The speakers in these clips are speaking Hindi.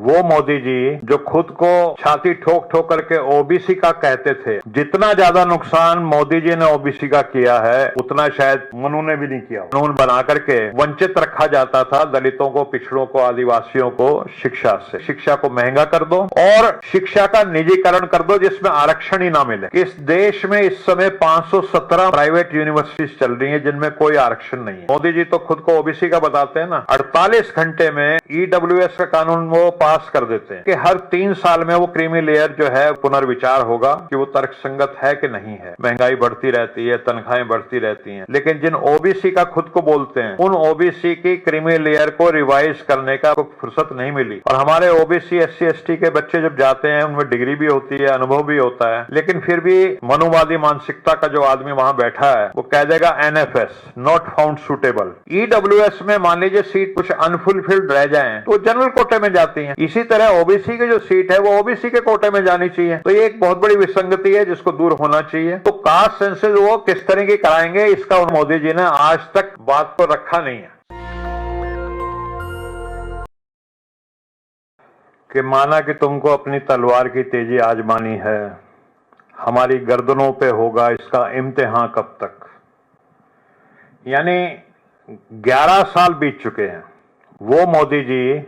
वो मोदी जी जो खुद को छाती ठोक ठोक करके ओबीसी का कहते थे, जितना ज्यादा नुकसान मोदी जी ने ओबीसी का किया है उतना शायद मनु ने भी नहीं किया। कानून बना करके वंचित रखा जाता था दलितों को, पिछड़ों को, आदिवासियों को शिक्षा से। शिक्षा को महंगा कर दो और शिक्षा का निजीकरण कर दो जिसमें आरक्षण ही ना मिले। इस देश में इस समय 517 प्राइवेट यूनिवर्सिटीज चल रही है जिनमें कोई आरक्षण नहीं है। मोदी जी तो खुद को ओबीसी का बताते हैं ना। 48 घंटे में ईडब्ल्यूएस का कानून वो पास कर देते हैं कि हर 3 साल में वो क्रीमी लेयर जो है पुनर्विचार होगा कि वो तर्कसंगत है कि नहीं है। महंगाई बढ़ती रहती है, तनख्वाहें बढ़ती रहती हैं, लेकिन जिन ओबीसी का खुद को बोलते हैं उन ओबीसी की क्रीमी लेयर को रिवाइज करने का फुर्सत नहीं मिली। और हमारे ओबीसी एससी एसटी के बच्चे जब जाते हैं उनमें डिग्री भी होती है, अनुभव भी होता है, लेकिन फिर भी मनुवादी मानसिकता का जो आदमी वहां बैठा है वो कह देगा NFS not found suitable. EWS में मान लीजिए सीट कुछ अनफुलफिल्ड रह जाए तो जनरल कोटे में जाती है। इसी तरह ओबीसी की जो सीट है वो ओबीसी के कोटे में जानी चाहिए। तो ये एक बहुत बड़ी विसंगति है जिसको दूर होना चाहिए। तो कास्ट सेंसस वो किस तरह की कराएंगे इसका मोदी जी ने आज तक बात को रखा नहीं है। कि माना कि तुमको अपनी तलवार की तेजी आजमानी है, हमारी गर्दनों पे होगा इसका इम्तिहान कब तक। यानी 11 साल बीत चुके हैं। वो मोदी जी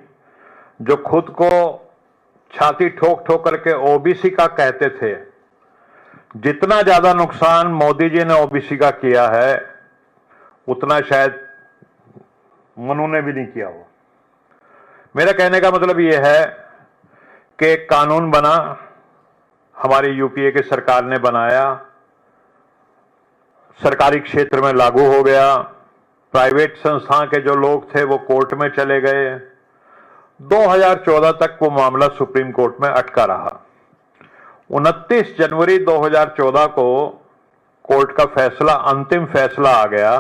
जो खुद को छाती ठोक ठोक करके ओबीसी का कहते थे, जितना ज्यादा नुकसान मोदी जी ने ओबीसी का किया है उतना शायद मनु ने भी नहीं किया हो। मेरा कहने का मतलब यह है कि कानून बना, हमारी यूपीए की सरकार ने बनाया, सरकारी क्षेत्र में लागू हो गया, प्राइवेट संस्था के जो लोग थे वो कोर्ट में चले गए। 2014 तक वो मामला सुप्रीम कोर्ट में अटका रहा। 29 जनवरी 2014 को कोर्ट का फैसला, अंतिम फैसला आ गया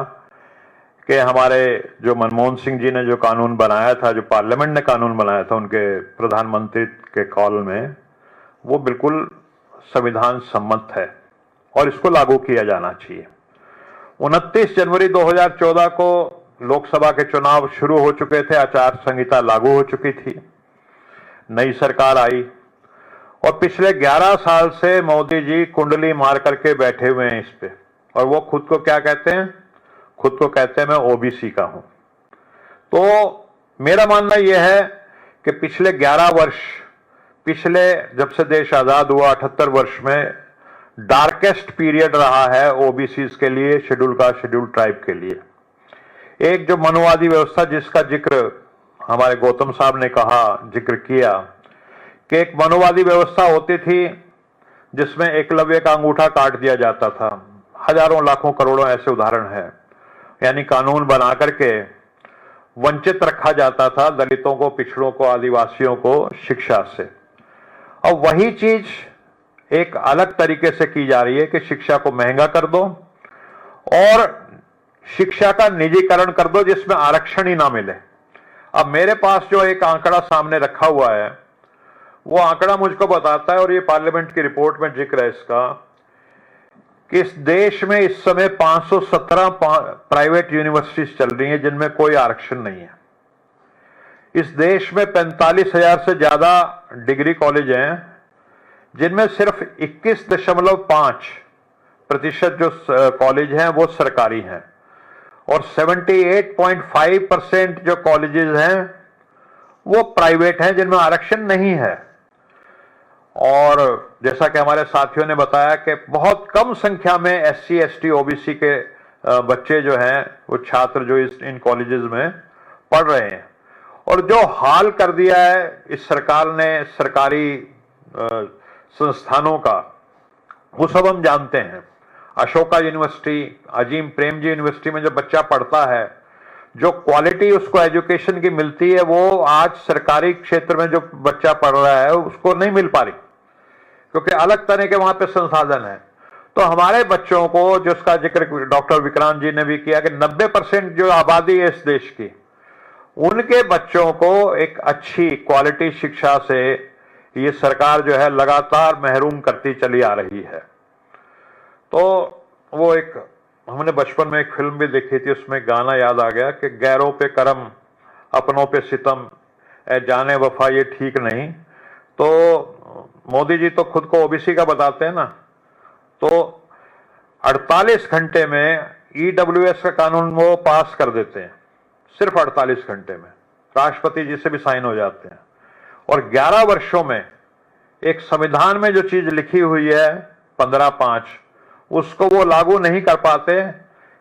कि हमारे जो मनमोहन सिंह जी ने जो कानून बनाया था, जो पार्लियामेंट ने कानून बनाया था उनके प्रधानमंत्री के कॉल में, वो बिल्कुल संविधान सम्मत है और इसको लागू किया जाना चाहिए। 29 जनवरी 2014 को लोकसभा के चुनाव शुरू हो चुके थे, आचार संहिता लागू हो चुकी थी, नई सरकार आई और पिछले 11 साल से मोदी जी कुंडली मार करके बैठे हुए हैं इस पे। और वो खुद को क्या कहते हैं? खुद को कहते हैं मैं ओबीसी का हूं। तो मेरा मानना यह है कि पिछले 11 वर्ष, पिछले जब से देश आजाद हुआ 78 वर्ष में डार्केस्ट पीरियड रहा है ओबीसी के लिए, शेड्यूल कास्ट शेड्यूल ट्राइब के लिए। एक जो मनुवादी व्यवस्था जिसका जिक्र हमारे गौतम साहब ने कहा, जिक्र किया कि एक मनुवादी व्यवस्था होती थी जिसमें एकलव्य का अंगूठा काट दिया जाता था। हजारों लाखों करोड़ों ऐसे उदाहरण हैं। यानी कानून बना करके वंचित रखा जाता था दलितों को, पिछड़ों को, आदिवासियों को शिक्षा से। और वही चीज एक अलग तरीके से की जा रही है कि शिक्षा को महंगा कर दो और शिक्षा का निजीकरण कर दो जिसमें आरक्षण ही ना मिले। अब मेरे पास जो एक आंकड़ा सामने रखा हुआ है वो आंकड़ा मुझको बताता है, और ये पार्लियामेंट की रिपोर्ट में जिक्र है इसका, कि इस देश में इस समय 517 प्राइवेट यूनिवर्सिटीज चल रही हैं जिनमें कोई आरक्षण नहीं है। इस देश में 45,000 से ज्यादा डिग्री कॉलेज हैं जिनमें सिर्फ 21.5% जो कॉलेज हैं वो सरकारी हैं और 78.5% जो कॉलेजेस हैं वो प्राइवेट हैं जिनमें आरक्षण नहीं है। और जैसा कि हमारे साथियों ने बताया कि बहुत कम संख्या में एससी एसटी ओबीसी के बच्चे जो हैं वो छात्र जो इन कॉलेजेस में पढ़ रहे हैं। और जो हाल कर दिया है इस सरकार ने सरकारी संस्थानों का, वो सब हम जानते हैं। अशोका यूनिवर्सिटी, अजीम प्रेमजी यूनिवर्सिटी में जो बच्चा पढ़ता है, जो क्वालिटी उसको एजुकेशन की मिलती है वो आज सरकारी क्षेत्र में जो बच्चा पढ़ रहा है उसको नहीं मिल पा रही, क्योंकि अलग तरह के वहां पे संसाधन है। तो हमारे बच्चों को, जिसका जिक्र डॉक्टर विक्रांत जी ने भी किया कि 90% जो आबादी है इस देश की, उनके बच्चों को एक अच्छी क्वालिटी शिक्षा से ये सरकार जो है लगातार महरूम करती चली आ रही है। तो वो एक हमने बचपन में एक फिल्म भी देखी थी, उसमें गाना याद आ गया कि गैरों पे करम अपनों पे सितम, ए जाने वफा ये ठीक नहीं। तो मोदी जी तो खुद को ओबीसी का बताते हैं ना, तो 48 घंटे में ईडब्ल्यूएस का कानून वो पास कर देते हैं, सिर्फ 48 घंटे में राष्ट्रपति जी से भी साइन हो जाते हैं। और 11 वर्षों में एक संविधान में जो चीज लिखी हुई है 15(5) उसको वो लागू नहीं कर पाते।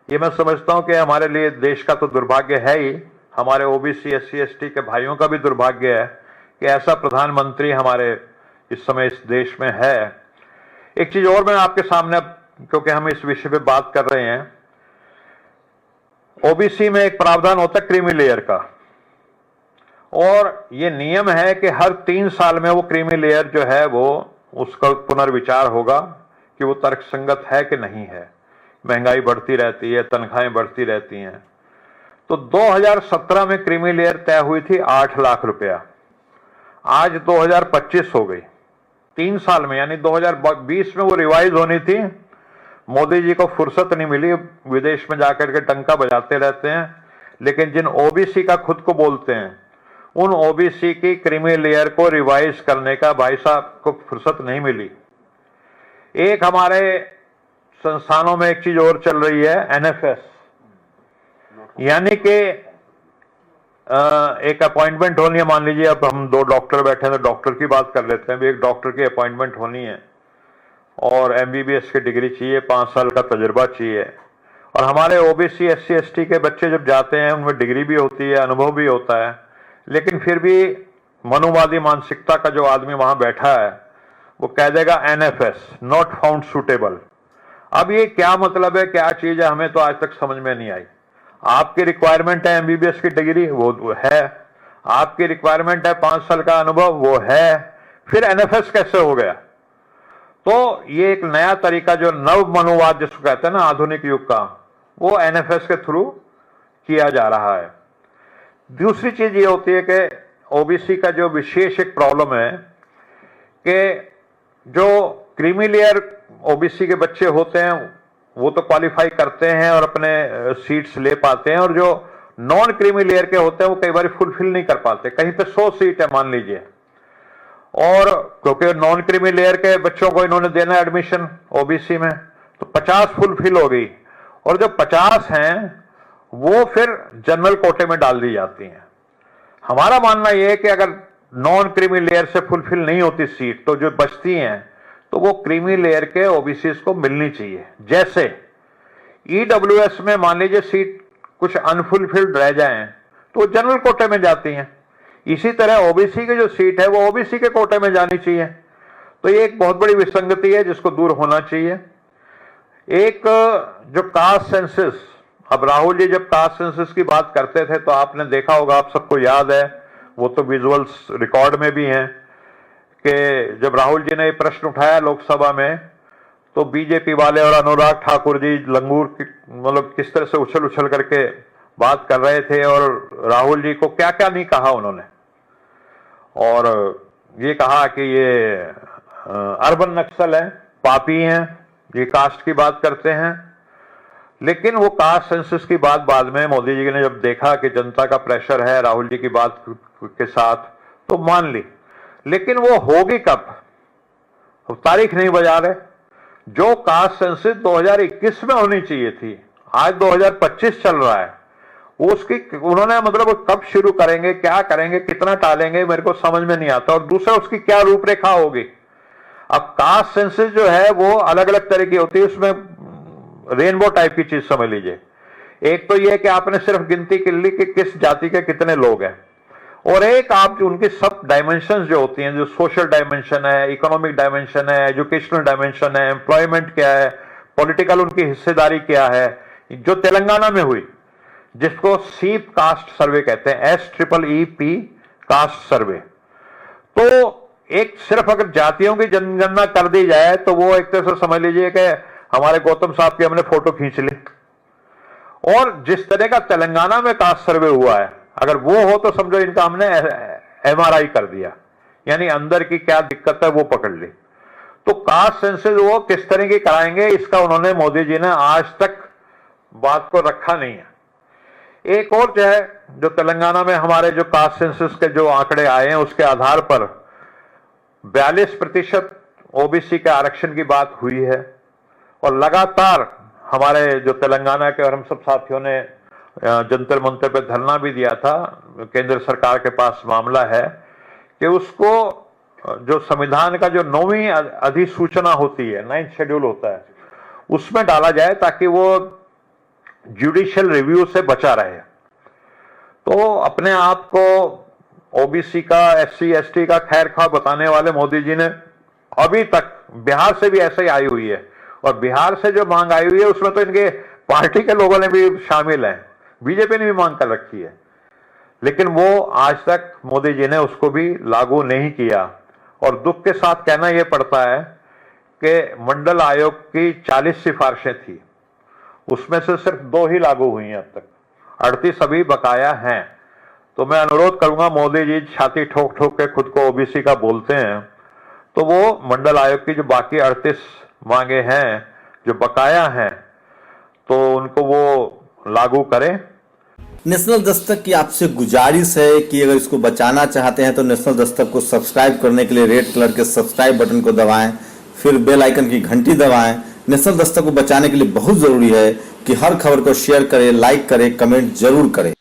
ये मैं समझता हूं कि हमारे लिए देश का तो दुर्भाग्य है ही, हमारे ओबीसी एससी एसटी के भाइयों का भी दुर्भाग्य है कि ऐसा प्रधानमंत्री हमारे इस समय इस देश में है। एक चीज और मैं आपके सामने, क्योंकि हम इस विषय पे बात कर रहे हैं, ओबीसी में एक प्रावधान होता है क्रीमी लेयर का, और ये नियम है कि हर 3 साल में वो क्रीमी लेयर जो है वो उसका पुनर्विचार होगा कि वो तर्कसंगत है कि नहीं है। महंगाई बढ़ती रहती है, तनख्वाहें बढ़ती रहती हैं। तो 2017 में क्रीमी लेयर तय हुई थी 8 लाख रुपया, आज 2025 हो गई, 3 साल में, यानी 2020 में वो रिवाइज होनी थी। मोदी जी को फुर्सत नहीं मिली, विदेश में जाकर के टंका बजाते रहते हैं, लेकिन जिन ओबीसी का खुद को बोलते हैं उन ओबीसी की क्रीमी लेयर को रिवाइज करने का भाई साहब को फुर्सत नहीं मिली। एक हमारे संस्थानों में एक चीज और चल रही है, एनएफएस, यानी कि एक अपॉइंटमेंट होनी है। मान लीजिए अब हम 2 डॉक्टर बैठे हैं तो डॉक्टर की बात कर लेते हैं, एक डॉक्टर की अपॉइंटमेंट होनी है और एमबीबीएस की डिग्री चाहिए, 5 साल का तजुर्बा चाहिए। और हमारे ओबीसी एससी एसटी के बच्चे जब जाते हैं उनमें डिग्री भी होती है, अनुभव भी होता है, लेकिन फिर भी मनुवादी मानसिकता का जो आदमी वहां बैठा है वो कह देगा एनएफएस, नॉट फाउंड सुटेबल। अब ये क्या मतलब है, क्या चीज है, हमें तो आज तक समझ में नहीं आई। आपकी रिक्वायरमेंट है एमबीबीएस की डिग्री, वो है, आपकी रिक्वायरमेंट है 5 साल का अनुभव, वो है, फिर एनएफएस कैसे हो गया? तो ये एक नया तरीका जो नव मनुवाद जिसको कहते हैं ना आधुनिक युग का, वो एनएफएस के थ्रू किया जा रहा है। दूसरी चीज ये होती है कि ओबीसी का जो विशेष एक प्रॉब्लम है कि जो क्रीमी लेयर ओबीसी के बच्चे होते हैं वो तो क्वालिफाई करते हैं और अपने सीट्स ले पाते हैं, और जो नॉन क्रीमी लेयर के होते हैं वो कई बार फुलफिल नहीं कर पाते। कहीं पे 100 सीट है मान लीजिए, और क्योंकि नॉन क्रीमी लेयर के बच्चों को इन्होंने देना एडमिशन ओबीसी में, तो 50 फुलफिल हो गई, और जो 50 हैं वो फिर जनरल कोटे में डाल दी जाती हैं। हमारा मानना यह है कि अगर नॉन क्रीमी लेयर से फुलफिल नहीं होती सीट तो जो बचती हैं तो वो क्रीमी लेयर के ओबीसी को मिलनी चाहिए। जैसे ईडब्ल्यूएस में मान लीजिए सीट कुछ अनफुलफिल्ड रह जाएं तो जनरल कोटे में जाती हैं, इसी तरह ओबीसी की जो सीट है वो ओबीसी के कोटे में जानी चाहिए। तो ये एक बहुत बड़ी विसंगति है जिसको दूर होना चाहिए। एक जो कास्ट सेंसस, अब राहुल जी जब कास्ट सेंसस की बात करते थे तो आपने देखा होगा, आप सबको याद है, वो तो विजुअल्स रिकॉर्ड में भी हैं कि जब राहुल जी ने ये प्रश्न उठाया लोकसभा में तो बीजेपी वाले और अनुराग ठाकुर जी लंगूर मतलब किस तरह से उछल उछल करके बात कर रहे थे, और राहुल जी को क्या क्या नहीं कहा उन्होंने। और ये कहा कि ये अर्बन नक्सल है, पापी हैं, ये कास्ट की बात करते हैं। लेकिन वो कास्ट सेंसस की बात बाद में मोदी जी ने जब देखा कि जनता का प्रेशर है राहुल जी की बात के साथ तो मान ली, लेकिन वो होगी कब, तारीख नहीं बजा रहे। जो कास्ट सेंसस 2021 में होनी चाहिए थी, आज 2025 चल रहा है, उसकी उन्होंने मतलब कब शुरू करेंगे, क्या करेंगे, कितना टालेंगे, मेरे को समझ में नहीं आता। और दूसरा उसकी क्या रूपरेखा होगी। अब कास्ट सेंसस जो है वो अलग अलग तरह की होती है, उसमें रेनबो टाइप की चीज समझ लीजिए। एक तो यह कि आपने सिर्फ गिनती कर ली कि किस जाति के कितने लोग हैं, और एक आप जो उनकी सब डायमेंशंस जो होती हैं, जो सोशल डायमेंशन है, इकोनॉमिक डायमेंशन है, एजुकेशनल डायमेंशन है, एम्प्लॉयमेंट क्या है, पॉलिटिकल उनकी हिस्सेदारी क्या है, जो तेलंगाना में हुई जिसको सीप कास्ट सर्वे कहते हैं, SEEP कास्ट सर्वे। तो एक सिर्फ अगर जातियों की जनगणना कर दी जाए तो वो एक तरह से समझ लीजिए कि हमारे गौतम साहब की हमने फोटो खींच ली। और जिस तरह का तेलंगाना में कास्ट सर्वे हुआ है, अगर वो हो तो समझो इनका हमने MRI कर दिया, यानी अंदर की क्या दिक्कत है वो पकड़ ली। तो कास्ट सेंसस वो किस तरह की कराएंगे, इसका उन्होंने मोदी जी ने आज तक बात को रखा नहीं है। एक और जो है, जो तेलंगाना में हमारे जो कास्ट सेंसस के जो आंकड़े आए हैं उसके आधार पर 42% ओबीसी के आरक्षण की बात हुई है। और लगातार हमारे जो तेलंगाना के और हम सब साथियों ने जंतर मंतर पे धरना भी दिया था, केंद्र सरकार के पास मामला है कि उसको जो संविधान का जो 9वीं अधिसूचना होती है, 9th शेड्यूल होता है, उसमें डाला जाए ताकि वो जुडिशियल रिव्यू से बचा रहे। तो अपने आप को ओबीसी का, एससी एसटी का खैर खा बताने वाले मोदी जी ने अभी तक बिहार से भी ऐसे ही आई हुई है, और बिहार से जो मांग आई हुई है उसमें तो इनके पार्टी के लोगों ने भी शामिल हैं, बीजेपी ने भी मांग कर रखी है, लेकिन वो आज तक मोदी जी ने उसको भी लागू नहीं किया। और दुख के साथ कहना यह पड़ता है कि मंडल आयोग की 40 सिफारिशें थी, उसमें से सिर्फ 2 ही लागू हुई हैं अब तक, 38 अभी बकाया हैं। तो मैं अनुरोध करूंगा, मोदी जी छाती ठोक ठोक के खुद को ओबीसी का बोलते हैं, तो वो मंडल आयोग की जो बाकी 38 मांगे हैं जो बकाया हैं, तो उनको वो लागू करें। नेशनल दस्तक की आपसे गुजारिश है कि अगर इसको बचाना चाहते हैं तो नेशनल दस्तक को सब्सक्राइब करने के लिए रेड कलर के सब्सक्राइब बटन को दबाएं, फिर बेल आइकन की घंटी दबाएं। नेशनल दस्तक को बचाने के लिए बहुत जरूरी है कि हर खबर को शेयर करें, लाइक करें, कमेंट जरूर करें।